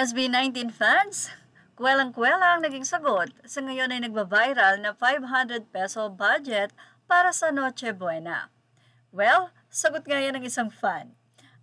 SB19 fans, kuwelang-kuwela ang naging sagot sa ngayon ay nagba-viral na 500 peso budget para sa Noche Buena. Well, sagot nga yan ng isang fan.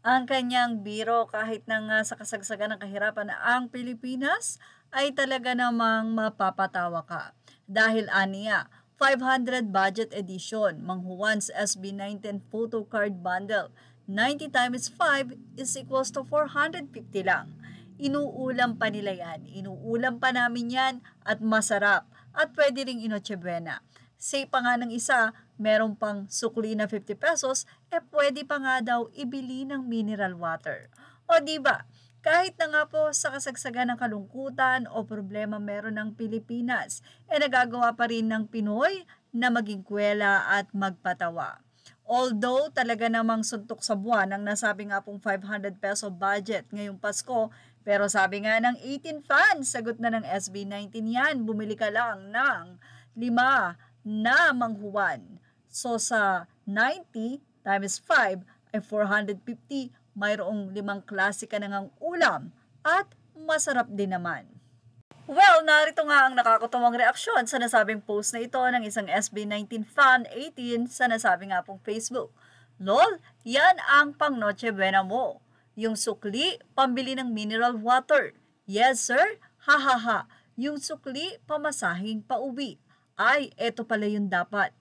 Ang kanyang biro kahit na nga sa kasagsagan ng kahirapan ang Pilipinas ay talaga namang mapapatawa ka. Dahil aniya, 500 budget edition, Mang Juan's SB19 photo card bundle, 90 times 5 is equals to 450 lang. Inuulam pa nila yan. Inuulam pa namin yan at masarap. At pwede ring Noche Buena. Say pa nga ng isa, meron pang sukli na 50 pesos, pwede pa nga daw ibili ng mineral water. O diba, kahit na nga po sa kasagsagan ng kalungkutan o problema meron ng Pilipinas, nagagawa pa rin ng Pinoy na maging kwela at magpatawa. Although talaga namang suntok sa buwan ang nasabi nga pong 500 peso budget ngayong Pasko, pero sabi nga ng 18 fans, sagot na ng SB19 yan, bumili ka lang ng 5 na Mang Juan. So sa 90 times 5 ay 450, mayroong 5 klase ka nang ulam at masarap din naman. Well, narito nga ang nakakatuwang reaksyon sa nasabing post na ito ng isang SB19 fan 18 sa nasabi nga pong Facebook. Lol, yan ang pang Noche Buena mo. Yung sukli, pambili ng mineral water. Yes sir, hahaha. Yung sukli, pamasahing pauwi. Ay, eto pala yung dapat.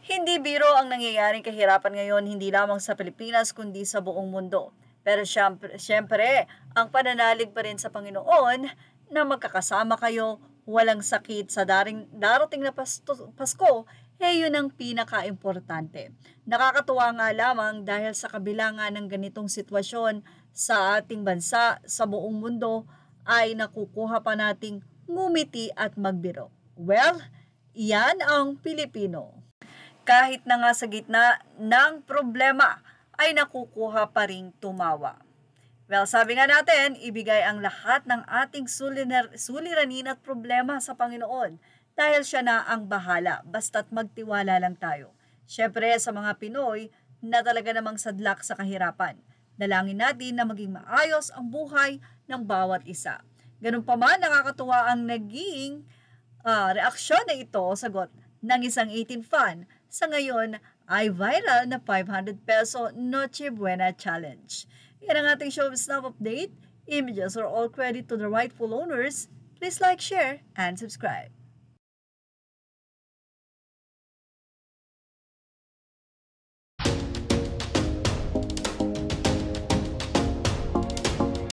Hindi biro ang nangyayaring kahirapan ngayon hindi lamang sa Pilipinas kundi sa buong mundo. Pero syempre, ang pananalig pa rin sa Panginoon na magkakasama kayo, walang sakit sa darating na Pasko, yun ang pinaka-importante. Nakakatuwa nga lamang dahil sa kabila nga ng ganitong sitwasyon sa ating bansa, sa buong mundo, ay nakukuha pa nating ngumiti at magbiro. Well, iyan ang Pilipino. Kahit na nga sa gitna ng problema, ay nakukuha pa ring tumawa. Well, sabi nga natin, ibigay ang lahat ng ating suliranin at problema sa Panginoon dahil siya na ang bahala, basta't magtiwala lang tayo. Siyempre sa mga Pinoy na talaga namang sadlak sa kahirapan. Dalangin natin na maging maayos ang buhay ng bawat isa. Ganun pa man, nakakatuwa ang naging reaksyon na ito, sagot ng isang 18 fan sa ngayon ay viral na 500 peso Noche Buena Challenge. Yan ang ating Showbiz Now update. Images are all credit to the rightful owners. Please like, share, and subscribe.